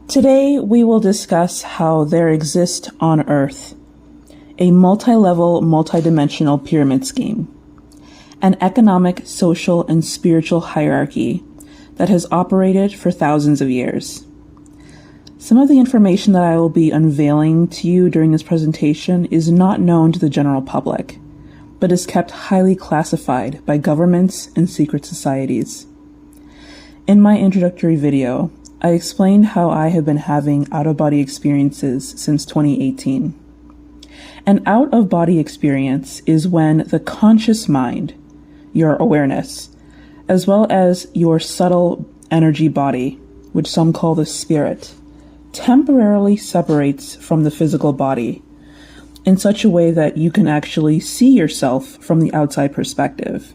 Today, we will discuss how there exists on Earth a multi-level, multi-dimensional pyramid scheme, an economic, social, and spiritual hierarchy that has operated for thousands of years. Some of the information that I will be unveiling to you during this presentation is not known to the general public, but is kept highly classified by governments and secret societies. In my introductory video, I explained how I have been having out-of-body experiences since 2018. An out-of-body experience is when the conscious mind, your awareness, as well as your subtle energy body, which some call the spirit, temporarily separates from the physical body in such a way that you can actually see yourself from the outside perspective.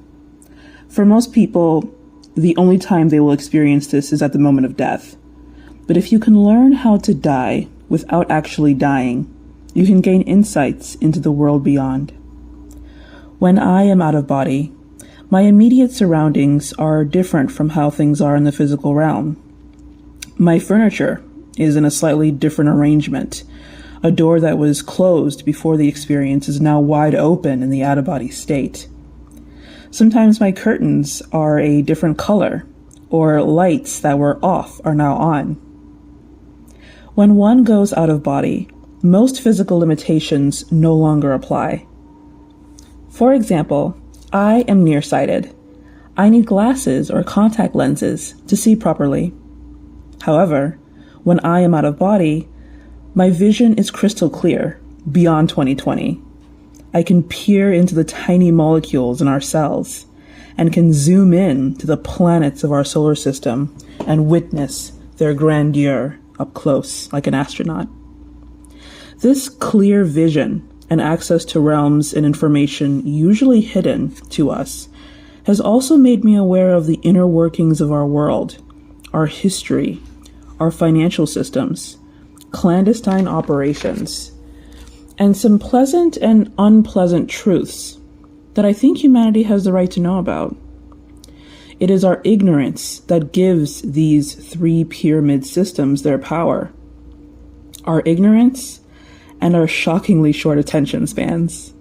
For most people, the only time they will experience this is at the moment of death. But if you can learn how to die without actually dying, you can gain insights into the world beyond. When I am out of body, my immediate surroundings are different from how things are in the physical realm. My furniture is in a slightly different arrangement. A door that was closed before the experience is now wide open in the out-of-body state. Sometimes my curtains are a different color, or lights that were off are now on. When one goes out of body, most physical limitations no longer apply. For example, I am nearsighted. I need glasses or contact lenses to see properly. However, when I am out of body, my vision is crystal clear, beyond 20/20. I can peer into the tiny molecules in our cells and can zoom in to the planets of our solar system and witness their grandeur up close like an astronaut. This clear vision and access to realms and information usually hidden to us has also made me aware of the inner workings of our world, our history, our financial systems, clandestine operations, and some pleasant and unpleasant truths that I think humanity has the right to know about. It is our ignorance that gives these three pyramid systems their power. Our ignorance and our shockingly short attention spans.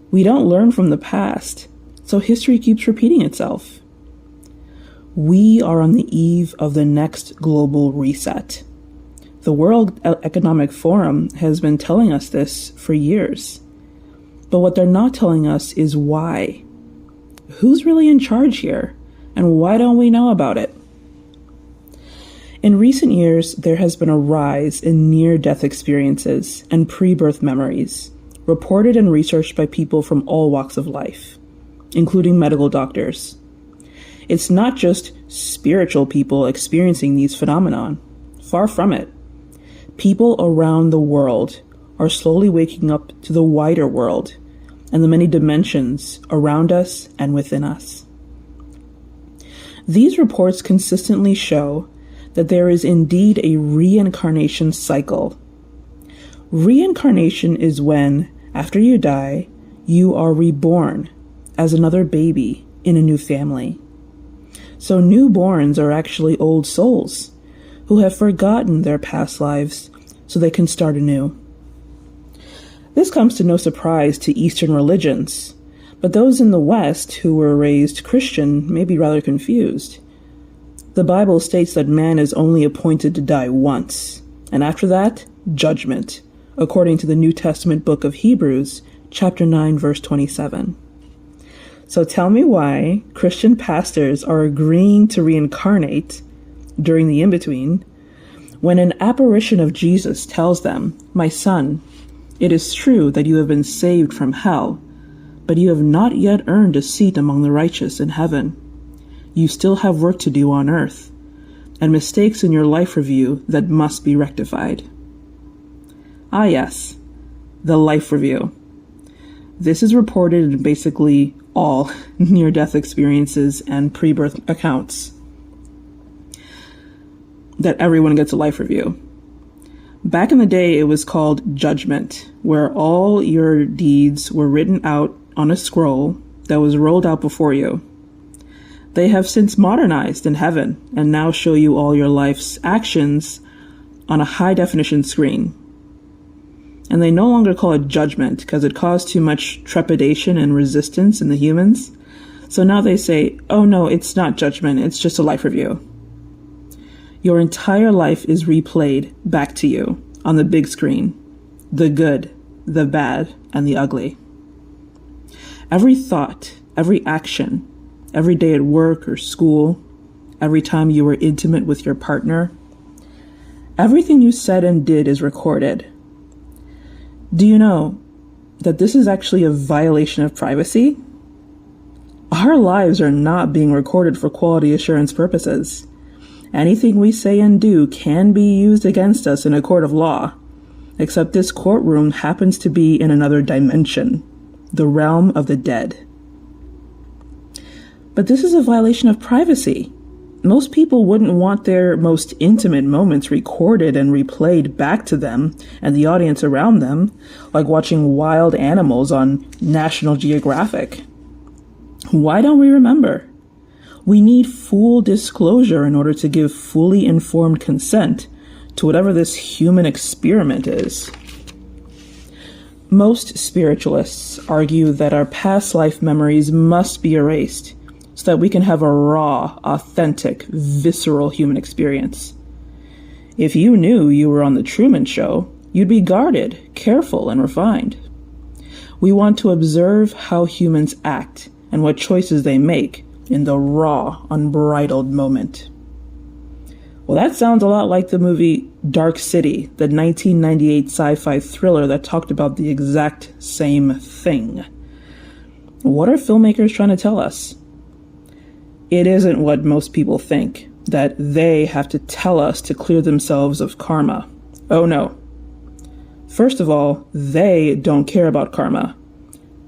We don't learn from the past, so history keeps repeating itself. We are on the eve of the next global reset. The World Economic Forum has been telling us this for years. But what they're not telling us is why. Who's really in charge here? And why don't we know about it? In recent years, there has been a rise in near-death experiences and pre-birth memories, reported and researched by people from all walks of life, including medical doctors. It's not just spiritual people experiencing these phenomena. Far from it. People around the world are slowly waking up to the wider world and the many dimensions around us and within us. These reports consistently show that there is indeed a reincarnation cycle. Reincarnation is when, after you die, you are reborn as another baby in a new family. So newborns are actually old souls who have forgotten their past lives so they can start anew. This comes to no surprise to Eastern religions, but those in the West who were raised Christian may be rather confused. The Bible states that man is only appointed to die once, and after that, judgment, according to the New Testament book of Hebrews, chapter 9, verse 27. So tell me why Christian pastors are agreeing to reincarnate during the in-between when an apparition of Jesus tells them, "My son, it is true that you have been saved from hell, but you have not yet earned a seat among the righteous in heaven. You still have work to do on earth, and mistakes in your life review that must be rectified." Ah yes, the life review. This is reported in basically all near-death experiences and pre-birth accounts, that everyone gets a life review. Back in the day, it was called judgment, where all your deeds were written out on a scroll that was rolled out before you. They have since modernized in heaven and now show you all your life's actions on a high definition screen. And they no longer call it judgment because it caused too much trepidation and resistance in the humans. So now they say, oh no, it's not judgment, it's just a life review. Your entire life is replayed back to you on the big screen. The good, the bad, and the ugly. Every thought, every action, every day at work or school, every time you were intimate with your partner, everything you said and did is recorded. Do you know that this is actually a violation of privacy? Our lives are not being recorded for quality assurance purposes. Anything we say and do can be used against us in a court of law, except this courtroom happens to be in another dimension, the realm of the dead. But this is a violation of privacy. Most people wouldn't want their most intimate moments recorded and replayed back to them and the audience around them, like watching wild animals on National Geographic. Why don't we remember? We need full disclosure in order to give fully informed consent to whatever this human experiment is. Most spiritualists argue that our past life memories must be erased so that we can have a raw, authentic, visceral human experience. If you knew you were on the Truman Show, you'd be guarded, careful, and refined. We want to observe how humans act and what choices they make in the raw, unbridled moment. Well, that sounds a lot like the movie Dark City, the 1998 sci-fi thriller that talked about the exact same thing. What are filmmakers trying to tell us? It isn't what most people think, that they have to tell us to clear themselves of karma. Oh no. First of all, they don't care about karma.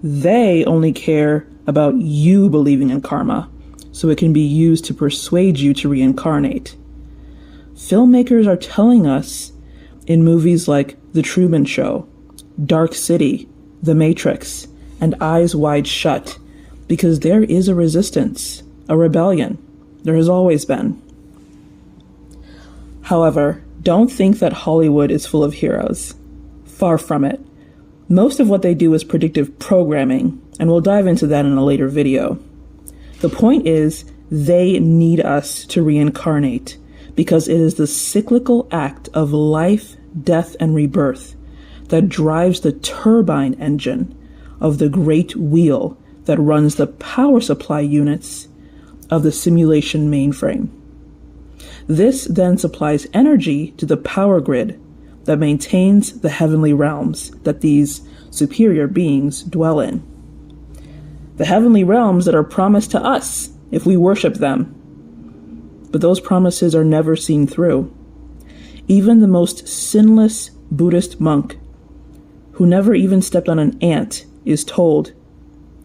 They only care about you believing in karma, so it can be used to persuade you to reincarnate. Filmmakers are telling us in movies like The Truman Show, Dark City, The Matrix, and Eyes Wide Shut, because there is a resistance, a rebellion. There has always been. However, don't think that Hollywood is full of heroes. Far from it. Most of what they do is predictive programming, and we'll dive into that in a later video. The point is, they need us to reincarnate because it is the cyclical act of life, death, and rebirth that drives the turbine engine of the great wheel that runs the power supply units of the simulation mainframe. This then supplies energy to the power grid that maintains the heavenly realms that these superior beings dwell in. The heavenly realms that are promised to us if we worship them. But those promises are never seen through. Even the most sinless Buddhist monk, who never even stepped on an ant, is told,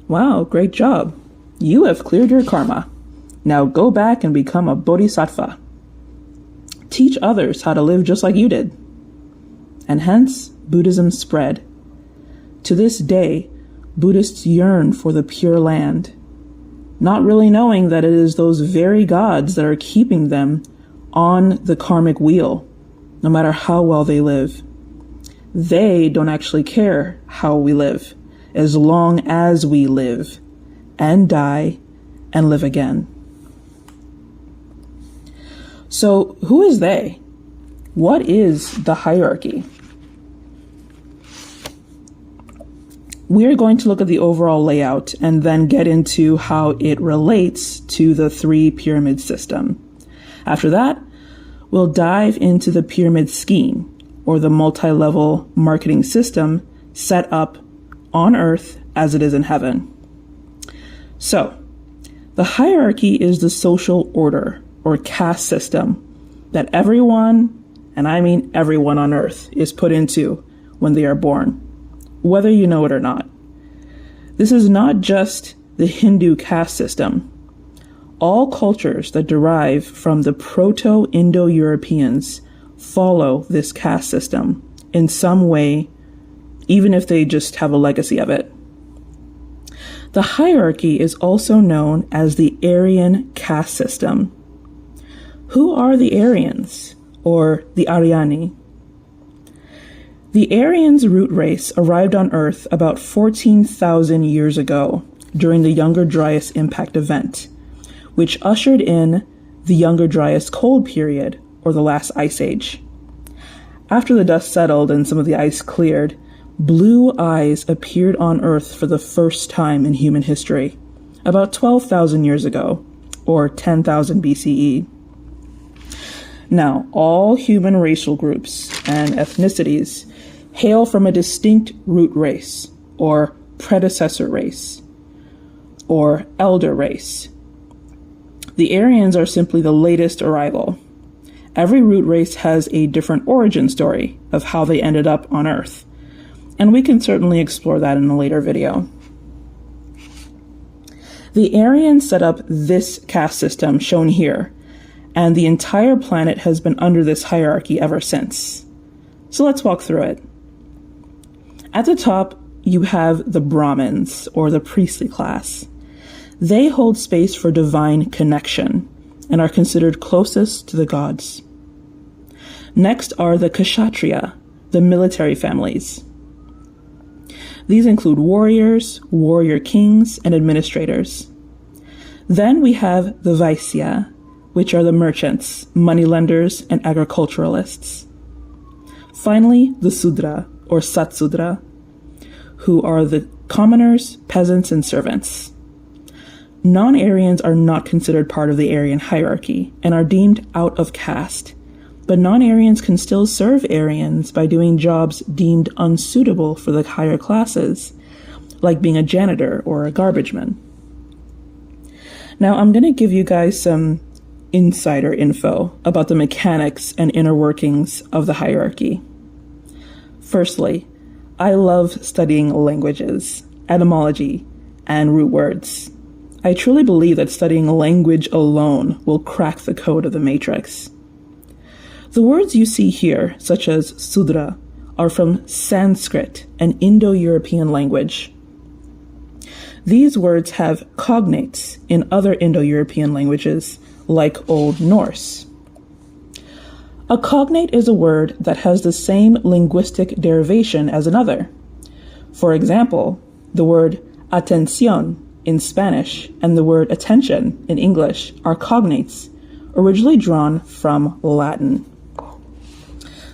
"Wow, great job. You have cleared your karma. Now go back and become a bodhisattva. Teach others how to live just like you did." And hence, Buddhism spread. To this day, Buddhists yearn for the Pure Land, not really knowing that it is those very gods that are keeping them on the karmic wheel, no matter how well they live. They don't actually care how we live, as long as we live and die and live again. So, who is they? What is the hierarchy? We're going to look at the overall layout and then get into how it relates to the three pyramid system. After that, we'll dive into the pyramid scheme, or the multi-level marketing system set up on earth as it is in heaven. So, the hierarchy is the social order or caste system that everyone, and I mean everyone on earth, is put into when they are born, whether you know it or not. This is not just the Hindu caste system. All cultures that derive from the Proto-Indo-Europeans follow this caste system in some way, even if they just have a legacy of it. The hierarchy is also known as the Aryan caste system. Who are the Aryans? or the Aryani. The Aryans root race arrived on Earth about 14,000 years ago during the Younger Dryas impact event, which ushered in the Younger Dryas cold period, or the last ice age. After the dust settled and some of the ice cleared, blue eyes appeared on Earth for the first time in human history, about 12,000 years ago, or 10,000 BCE. Now, all human racial groups and ethnicities hail from a distinct root race, or predecessor race, or elder race. The Aryans are simply the latest arrival. Every root race has a different origin story of how they ended up on Earth, and we can certainly explore that in a later video. The Aryans set up this caste system shown here, and the entire planet has been under this hierarchy ever since. So let's walk through it. At the top, you have the Brahmins, or the priestly class. They hold space for divine connection and are considered closest to the gods. Next are the Kshatriya, the military families. These include warriors, warrior kings, and administrators. Then we have the Vaisya, which are the merchants, moneylenders, and agriculturalists. Finally, the Sudra, or Satsudra, who are the commoners, peasants, and servants. Non-Aryans are not considered part of the Aryan hierarchy and are deemed out of caste, but non-Aryans can still serve Aryans by doing jobs deemed unsuitable for the higher classes, like being a janitor or a garbage man. Now, I'm going to give you guys some insider info about the mechanics and inner workings of the hierarchy. Firstly, I love studying languages, etymology, and root words. I truly believe that studying language alone will crack the code of the matrix. The words you see here, such as Sudra, are from Sanskrit, an Indo-European language. These words have cognates in other Indo-European languages, like Old Norse. A cognate is a word that has the same linguistic derivation as another. For example, the word atención in Spanish and the word attention in English are cognates, originally drawn from Latin.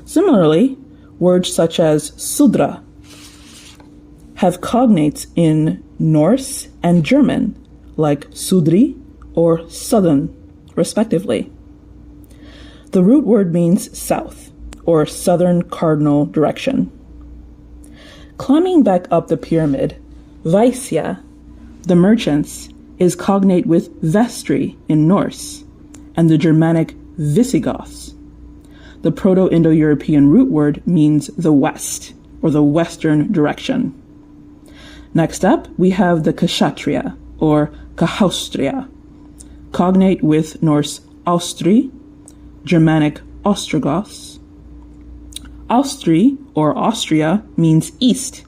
Similarly, words such as Sudra have cognates in Norse and German, like Sudri or Southern, respectively. The root word means south, or southern cardinal direction. Climbing back up the pyramid, Vaisya, the merchants, is cognate with Vestri in Norse, and the Germanic Visigoths. The Proto-Indo-European root word means the west, or the western direction. Next up, we have the Kshatriya, or Kahaustria, cognate with Norse Austri, Germanic Ostrogoths. Austri, or Austria, means east,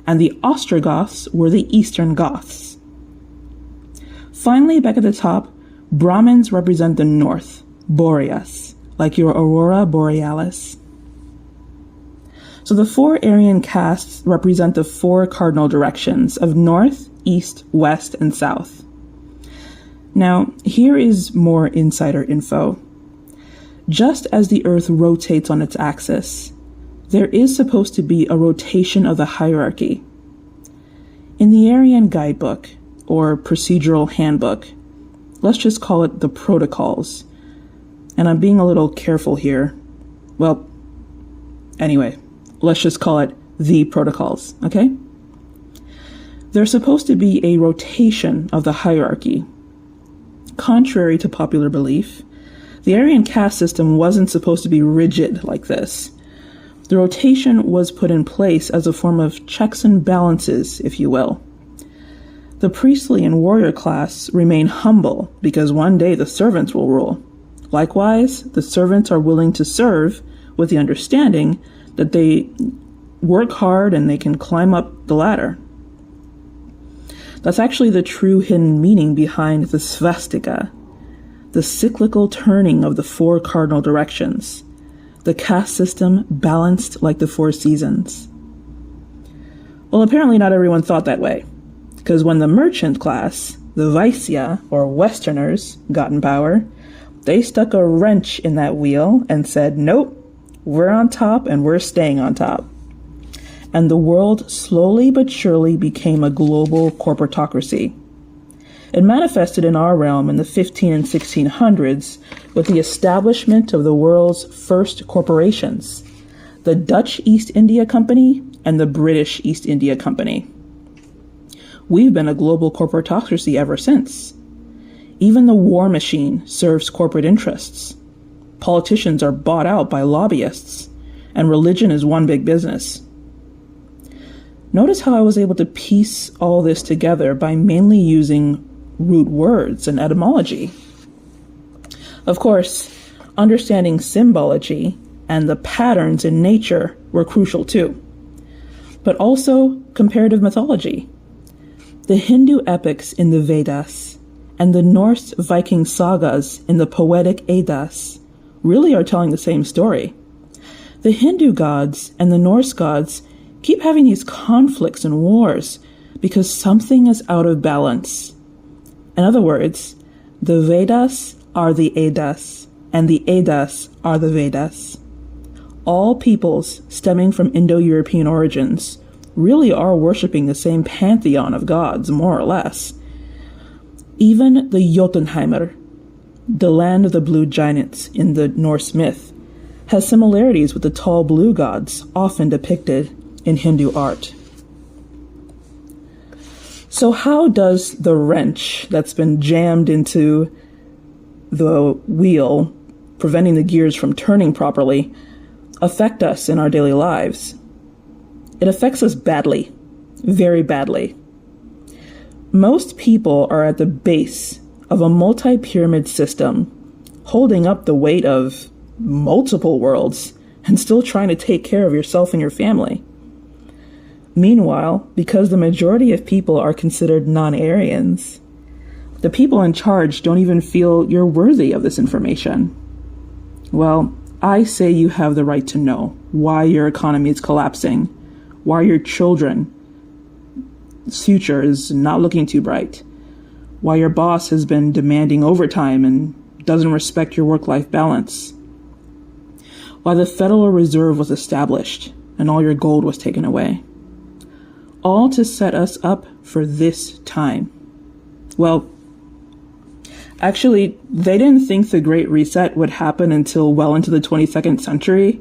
and the Ostrogoths were the Eastern Goths. Finally, back at the top, Brahmins represent the north, Boreas, like your aurora borealis. So the four Aryan castes represent the four cardinal directions of north, east, west, and south. Now, here is more insider info. Just as the Earth rotates on its axis, there is supposed to be a rotation of the hierarchy. In the Aryan Guidebook, or Procedural Handbook, let's just call it the Protocols, and I'm being a little careful here. Well, anyway, let's just call it the Protocols, okay? There's supposed to be a rotation of the hierarchy. Contrary to popular belief, the Aryan caste system wasn't supposed to be rigid like this. The rotation was put in place as a form of checks and balances, if you will. The priestly and warrior class remain humble because one day the servants will rule. Likewise, the servants are willing to serve with the understanding that they work hard and they can climb up the ladder. That's actually the true hidden meaning behind the svastika, the cyclical turning of the four cardinal directions, the caste system balanced like the four seasons. Well, apparently not everyone thought that way, because when the merchant class, the Vaisya, or Westerners, got in power, they stuck a wrench in that wheel and said, nope, we're on top and we're staying on top. And the world slowly but surely became a global corporatocracy. It manifested in our realm in the 15 and 1600s with the establishment of the world's first corporations, the Dutch East India Company and the British East India Company. We've been a global corporatocracy ever since. Even the war machine serves corporate interests. Politicians are bought out by lobbyists, and religion is one big business. Notice how I was able to piece all this together by mainly using root words and etymology. Of course, understanding symbology and the patterns in nature were crucial too, but also comparative mythology. The Hindu epics in the Vedas and the Norse Viking sagas in the poetic Eddas really are telling the same story. The Hindu gods and the Norse gods keep having these conflicts and wars because something is out of balance. In other words, the Vedas are the Eddas, and the Eddas are the Vedas. All peoples stemming from Indo-European origins really are worshipping the same pantheon of gods, more or less. Even the Jotunheimr, the land of the blue giants in the Norse myth, has similarities with the tall blue gods often depicted in Hindu art. So how does the wrench that's been jammed into the wheel, preventing the gears from turning properly, affect us in our daily lives? It affects us badly, very badly. Most people are at the base of a multi-pyramid system, holding up the weight of multiple worlds and still trying to take care of yourself and your family. Meanwhile, because the majority of people are considered non-Aryans, the people in charge don't even feel you're worthy of this information. Well, I say you have the right to know why your economy is collapsing, why your children's future is not looking too bright, why your boss has been demanding overtime and doesn't respect your work-life balance, why the Federal Reserve was established and all your gold was taken away. All to set us up for this time. Well, actually, they didn't think the Great Reset would happen until well into the 22nd century,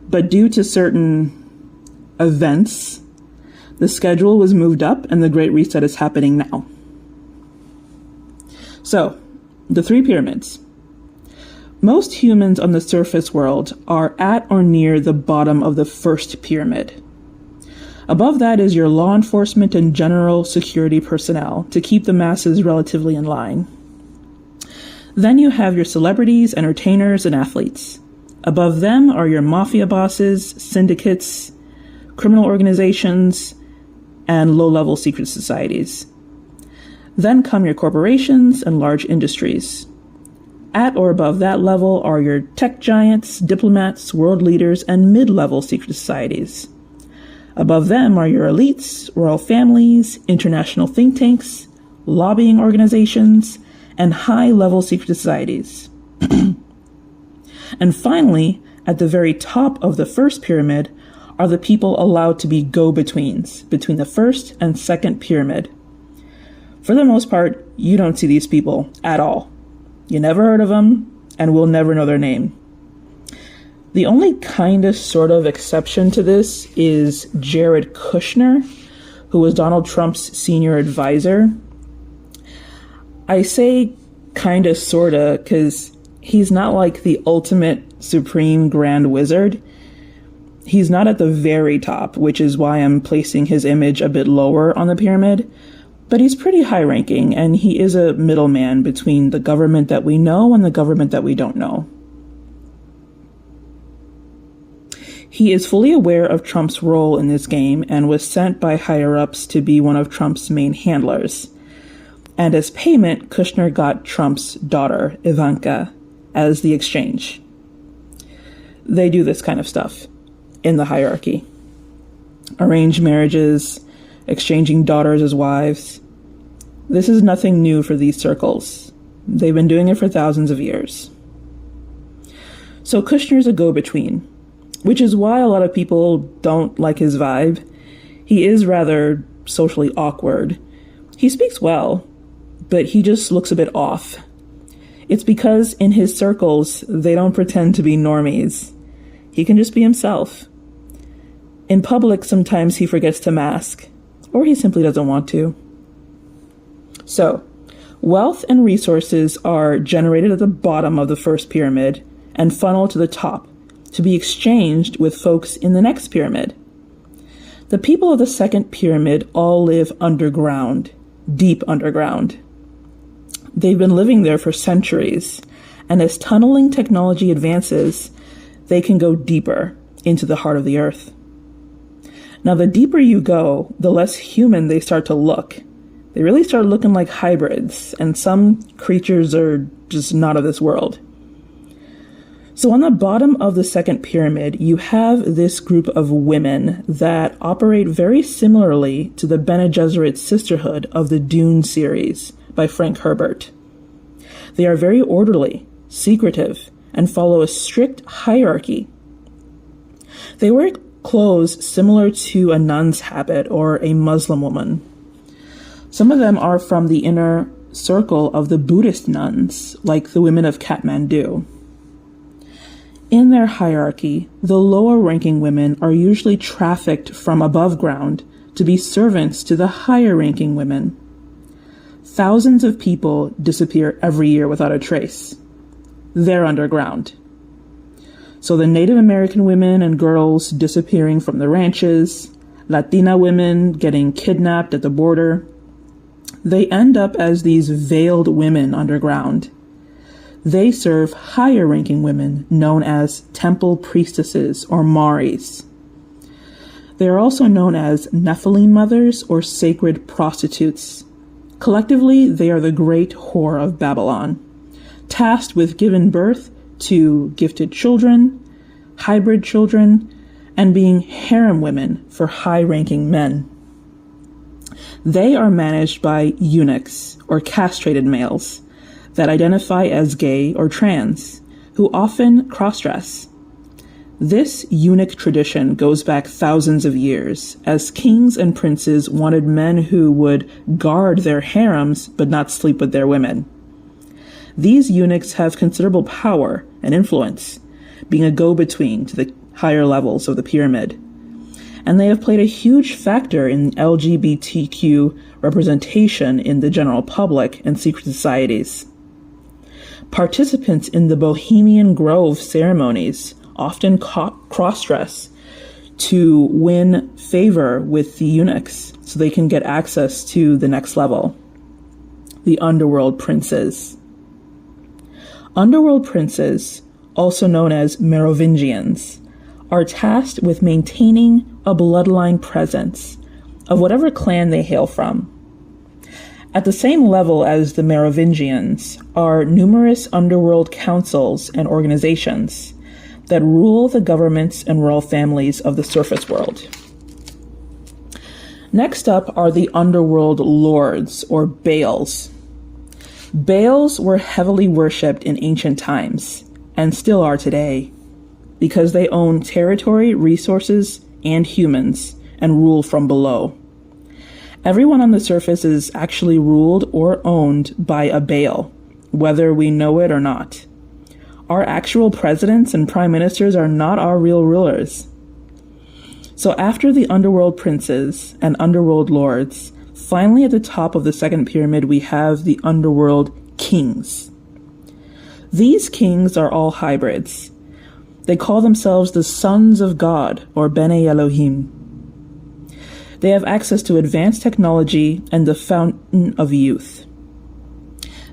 but due to certain events, the schedule was moved up and the Great Reset is happening now. So, the three pyramids. Most humans on the surface world are at or near the bottom of the first pyramid. Above that is your law enforcement and general security personnel to keep the masses relatively in line. Then you have your celebrities, entertainers, and athletes. Above them are your mafia bosses, syndicates, criminal organizations, and low-level secret societies. Then come your corporations and large industries. At or above that level are your tech giants, diplomats, world leaders, and mid-level secret societies. Above them are your elites, royal families, international think tanks, lobbying organizations, and high-level secret societies. And finally, at the very top of the first pyramid are the people allowed to be go-betweens between the first and second pyramid. For the most part, you don't see these people at all. You never heard of them, and will never know their name. The only kind of sort of exception to this is Jared Kushner, who was Donald Trump's senior advisor. I say kind of sort of because he's not like the ultimate supreme grand wizard. He's not at the very top, which is why I'm placing his image a bit lower on the pyramid. But he's pretty high ranking, and he is a middleman between the government that we know and the government that we don't know. He is fully aware of Trump's role in this game and was sent by higher-ups to be one of Trump's main handlers. And as payment, Kushner got Trump's daughter, Ivanka, as the exchange. They do this kind of stuff in the hierarchy. Arranged marriages, exchanging daughters as wives. This is nothing new for these circles. They've been doing it for thousands of years. So Kushner's a go-between, which is why a lot of people don't like his vibe. He is rather socially awkward. He speaks well, but he just looks a bit off. It's because in his circles, they don't pretend to be normies. He can just be himself. In public, sometimes he forgets to mask, or he simply doesn't want to. So, wealth and resources are generated at the bottom of the first pyramid and funneled to the top to be exchanged with folks in the next pyramid. The people of the second pyramid all live underground, deep underground. They've been living there for centuries, and as tunneling technology advances, they can go deeper into the heart of the earth. Now, the deeper you go, the less human they start to look. They really start looking like hybrids, and some creatures are just not of this world. So on the bottom of the second pyramid, you have this group of women that operate very similarly to the Bene Gesserit sisterhood of the Dune series by Frank Herbert. They are very orderly, secretive, and follow a strict hierarchy. They wear clothes similar to a nun's habit or a Muslim woman. Some of them are from the inner circle of the Buddhist nuns, like the women of Kathmandu. In their hierarchy, the lower-ranking women are usually trafficked from above ground to be servants to the higher-ranking women. Thousands of people disappear every year without a trace. They're underground. So the Native American women and girls disappearing from the ranches, Latina women getting kidnapped at the border, they end up as these veiled women underground. They serve higher-ranking women known as temple priestesses or Maris. They are also known as Nephilim mothers or sacred prostitutes. Collectively, they are the great whore of Babylon, tasked with giving birth to gifted children, hybrid children, and being harem women for high-ranking men. They are managed by eunuchs or castrated males that identify as gay or trans, who often cross-dress. This eunuch tradition goes back thousands of years, as kings and princes wanted men who would guard their harems but not sleep with their women. These eunuchs have considerable power and influence, being a go-between to the higher levels of the pyramid. And they have played a huge factor in LGBTQ representation in the general public and secret societies. Participants in the Bohemian Grove ceremonies often cross-dress to win favor with the eunuchs so they can get access to the next level, the underworld princes. Underworld princes, also known as Merovingians, are tasked with maintaining a bloodline presence of whatever clan they hail from. At the same level as the Merovingians are numerous underworld councils and organizations that rule the governments and royal families of the surface world. Next up are the underworld lords, or Baals. Baals were heavily worshipped in ancient times, and still are today, because they own territory, resources, and humans, and rule from below. Everyone on the surface is actually ruled or owned by a Baal, whether we know it or not. Our actual presidents and prime ministers are not our real rulers. So after the underworld princes and underworld lords, finally at the top of the second pyramid we have the underworld kings. These kings are all hybrids. They call themselves the sons of God, or Bene Elohim. They have access to advanced technology and the fountain of youth.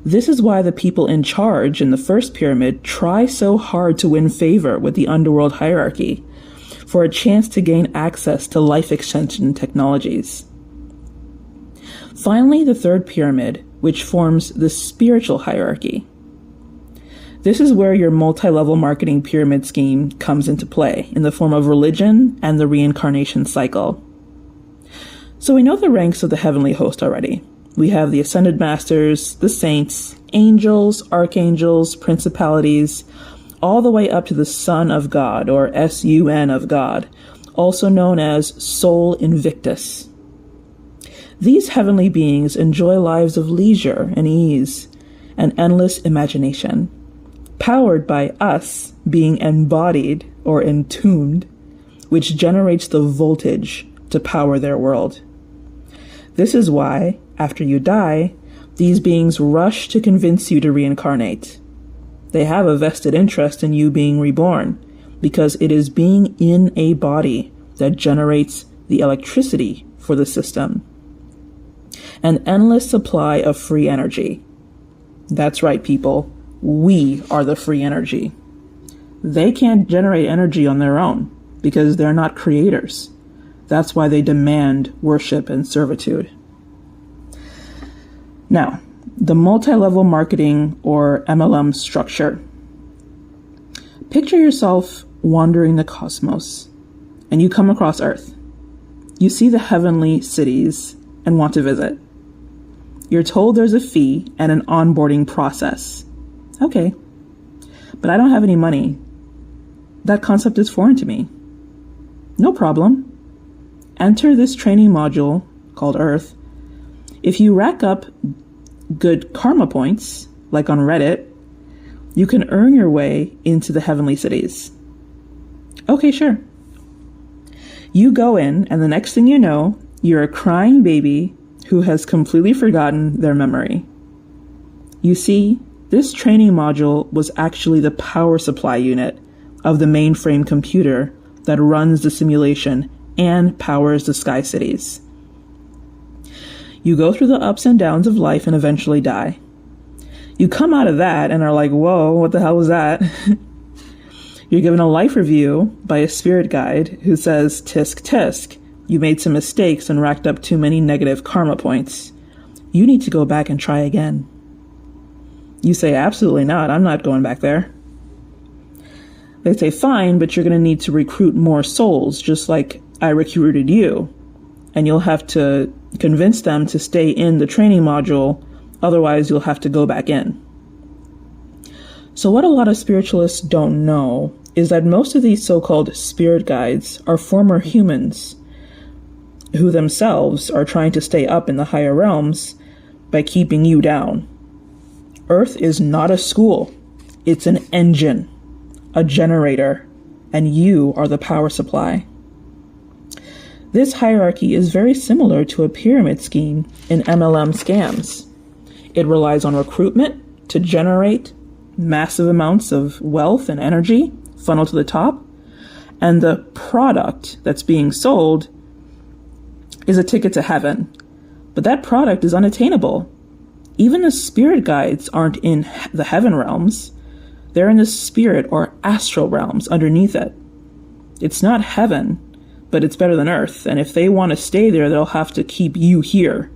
This is why the people in charge in the first pyramid try so hard to win favor with the underworld hierarchy for a chance to gain access to life extension technologies. Finally, the third pyramid, which forms the spiritual hierarchy. This is where your multi-level marketing pyramid scheme comes into play in the form of religion and the reincarnation cycle. So we know the ranks of the heavenly host already. We have the ascended masters, the saints, angels, archangels, principalities, all the way up to the Son of God, or S-U-N of God, also known as Sol Invictus. These heavenly beings enjoy lives of leisure and ease and endless imagination, powered by us being embodied or entombed, which generates the voltage to power their world. This is why, after you die, these beings rush to convince you to reincarnate. They have a vested interest in you being reborn, because it is being in a body that generates the electricity for the system. An endless supply of free energy. That's right, people. We are the free energy. They can't generate energy on their own because they're not creators. That's why they demand worship and servitude. Now, the multi-level marketing or MLM structure. Picture yourself wandering the cosmos and you come across Earth. You see the heavenly cities and want to visit. You're told there's a fee and an onboarding process. Okay, but I don't have any money. That concept is foreign to me. No problem. Enter this training module called Earth. If you rack up good karma points, like on Reddit, you can earn your way into the heavenly cities. Okay, sure. You go in, and the next thing you know, you're a crying baby who has completely forgotten their memory. You see, this training module was actually the power supply unit of the mainframe computer that runs the simulation and powers the sky cities. You go through the ups and downs of life and eventually die. You come out of that and are like, whoa, what the hell was that? You're given a life review by a spirit guide who says, tisk tisk, you made some mistakes and racked up too many negative karma points. You need to go back and try again. You say, absolutely not, I'm not going back there. They say, fine, but you're going to need to recruit more souls, just like I recruited you. And you'll have to convince them to stay in the training module, otherwise you'll have to go back in. So what a lot of spiritualists don't know is that most of these so-called spirit guides are former humans who themselves are trying to stay up in the higher realms by keeping you down. Earth is not a school. It's an engine, a generator, and you are the power supply. This hierarchy is very similar to a pyramid scheme in MLM scams. It relies on recruitment to generate massive amounts of wealth and energy funneled to the top, and the product that's being sold is a ticket to heaven. But that product is unattainable. Even the spirit guides aren't in the heaven realms. They're in the spirit or astral realms underneath it. It's not heaven, but it's better than Earth. And if they want to stay there, they'll have to keep you here.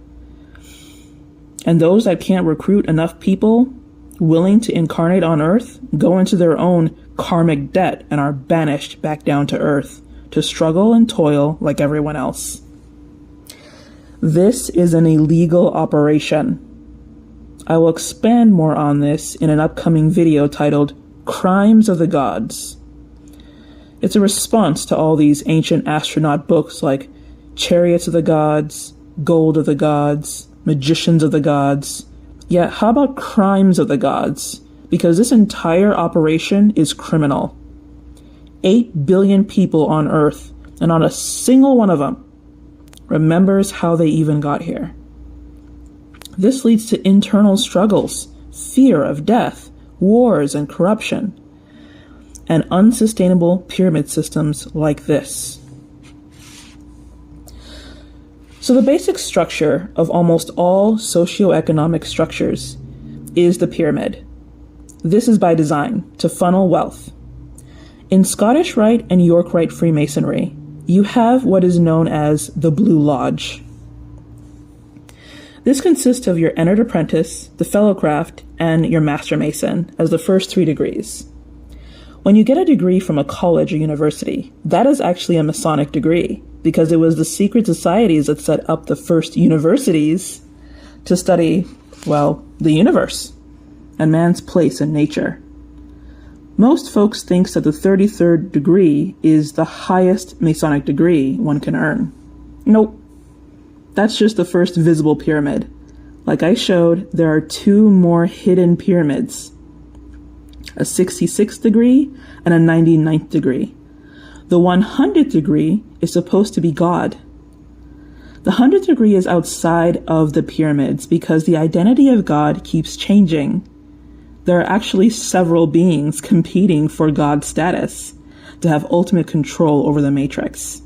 And those that can't recruit enough people willing to incarnate on Earth go into their own karmic debt and are banished back down to Earth to struggle and toil like everyone else. This is an illegal operation. I will expand more on this in an upcoming video titled Crimes of the Gods. It's a response to all these ancient astronaut books like Chariots of the Gods, Gold of the Gods, Magicians of the Gods. Yeah, how about Crimes of the Gods? Because this entire operation is criminal. 8 billion people on Earth, and not a single one of them remembers how they even got here. This leads to internal struggles, fear of death, wars and corruption, and unsustainable pyramid systems like this. So the basic structure of almost all socioeconomic structures is the pyramid. This is by design, to funnel wealth. In Scottish Rite and York Rite Freemasonry, you have what is known as the Blue Lodge. This consists of your entered apprentice, the fellowcraft, and your master mason as the first 3 degrees. When you get a degree from a college or university, that is actually a Masonic degree, because it was the secret societies that set up the first universities to study, well, the universe and man's place in nature. Most folks think that the 33rd degree is the highest Masonic degree one can earn. Nope. That's just the first visible pyramid. Like I showed, there are 2 more hidden pyramids, a 66th degree and a 99th degree. The 100th degree is supposed to be God. The 100th degree is outside of the pyramids because the identity of God keeps changing. There are actually several beings competing for God's status to have ultimate control over the matrix.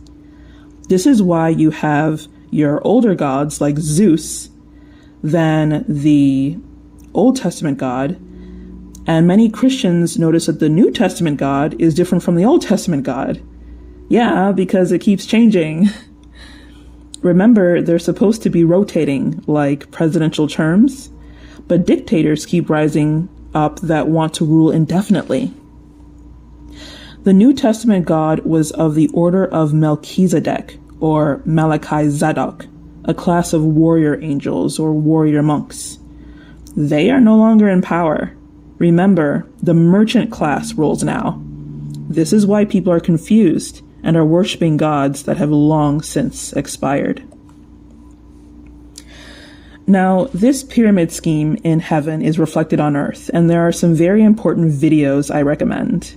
This is why you have your older gods like Zeus than the Old Testament God, and many Christians notice that the New Testament God is different from the Old Testament God. Yeah, because it keeps changing. Remember, they're supposed to be rotating like presidential terms, but dictators keep rising up that want to rule indefinitely. The New Testament God was of the order of Melchizedek, or Malachi Zadok, a class of warrior angels or warrior monks. They are no longer in power. Remember, the merchant class rules now. This is why people are confused and are worshiping gods that have long since expired. Now, this pyramid scheme in heaven is reflected on earth, and there are some very important videos I recommend.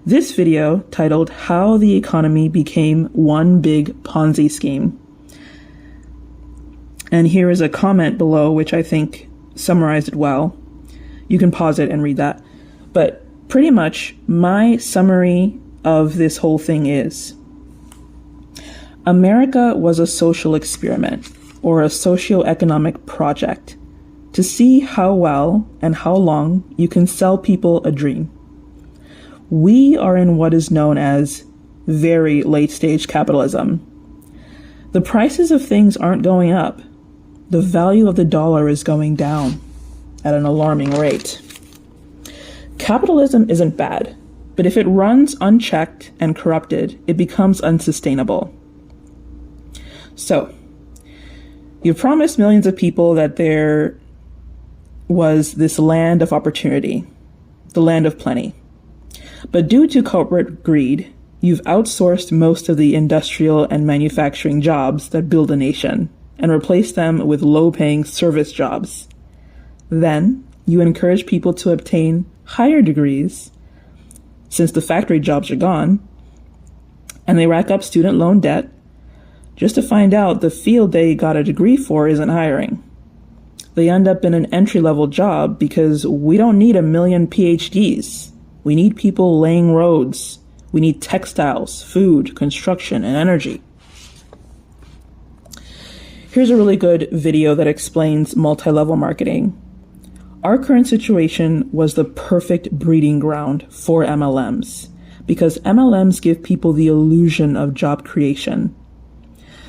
This video, titled How the Economy Became One Big Ponzi Scheme. And here is a comment below which I think summarized it well. You can pause it and read that. But pretty much my summary of this whole thing is: America was a social experiment, or a socioeconomic project, to see how well and how long you can sell people a dream. We are in what is known as very late-stage capitalism. The prices of things aren't going up. The value of the dollar is going down at an alarming rate. Capitalism isn't bad, but if it runs unchecked and corrupted, it becomes unsustainable. So, you promised millions of people that there was this land of opportunity, the land of plenty. But due to corporate greed, you've outsourced most of the industrial and manufacturing jobs that build a nation and replaced them with low-paying service jobs. Then, you encourage people to obtain higher degrees, since the factory jobs are gone, and they rack up student loan debt, just to find out the field they got a degree for isn't hiring. They end up in an entry-level job because we don't need 1 million PhDs. We need people laying roads. We need textiles, food, construction, and energy. Here's a really good video that explains multi-level marketing. Our current situation was the perfect breeding ground for MLMs, because MLMs give people the illusion of job creation.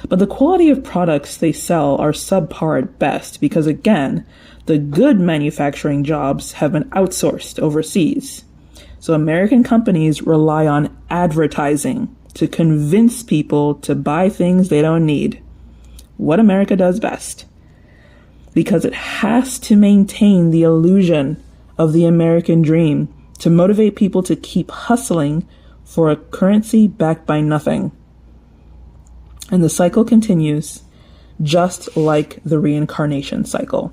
But the quality of products they sell are subpar at best because, again, the good manufacturing jobs have been outsourced overseas. So American companies rely on advertising to convince people to buy things they don't need. What America does best. Because it has to maintain the illusion of the American dream to motivate people to keep hustling for a currency backed by nothing. And the cycle continues, just like the reincarnation cycle.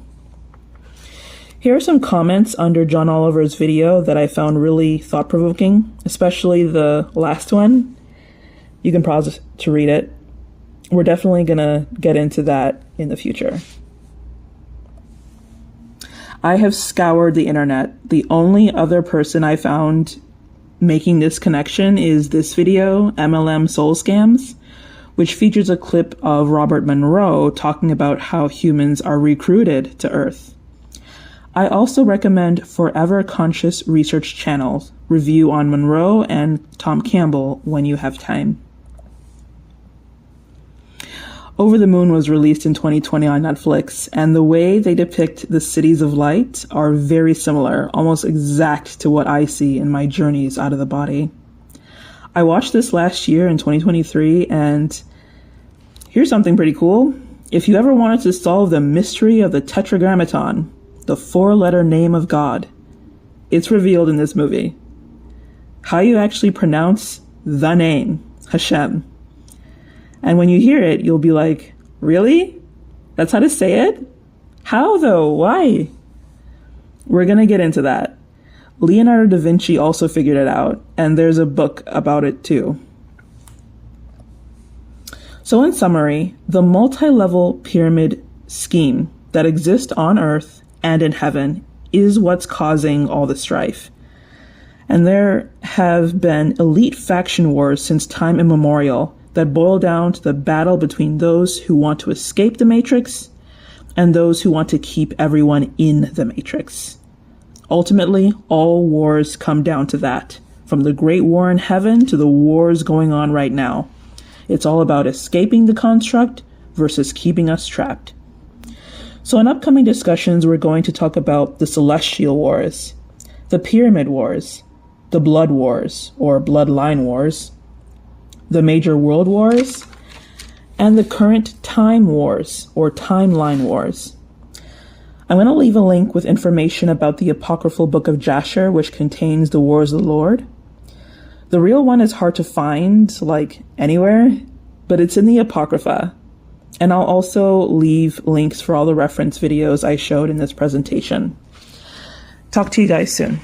Here are some comments under John Oliver's video that I found really thought-provoking, especially the last one. You can pause to read it. We're definitely going to get into that in the future. I have scoured the internet. The only other person I found making this connection is this video, MLM Soul Scams, which features a clip of Robert Monroe talking about how humans are recruited to Earth. I also recommend Forever Conscious Research Channel's review on Monroe and Tom Campbell when you have time. Over the Moon was released in 2020 on Netflix, and the way they depict the cities of light are very similar, almost exact to what I see in my journeys out of the body. I watched this last year in 2023, and here's something pretty cool. If you ever wanted to solve the mystery of the Tetragrammaton, the 4-letter name of God, it's revealed in this movie. How you actually pronounce the name, Hashem. And when you hear it, you'll be like, really? That's how to say it? How though? Why? We're going to get into that. Leonardo da Vinci also figured it out, and there's a book about it too. So in summary, the multi-level pyramid scheme that exists on Earth and in heaven is what's causing all the strife. And there have been elite faction wars since time immemorial that boil down to the battle between those who want to escape the Matrix and those who want to keep everyone in the Matrix. Ultimately, all wars come down to that, from the Great War in heaven to the wars going on right now. It's all about escaping the construct versus keeping us trapped. So in upcoming discussions, we're going to talk about the Celestial Wars, the Pyramid Wars, the Blood Wars, or Bloodline Wars, the Major World Wars, and the current Time Wars, or Timeline Wars. I'm going to leave a link with information about the apocryphal Book of Jasher, which contains the Wars of the Lord. The real one is hard to find, like, anywhere, but it's in the Apocrypha. And I'll also leave links for all the reference videos I showed in this presentation. Talk to you guys soon.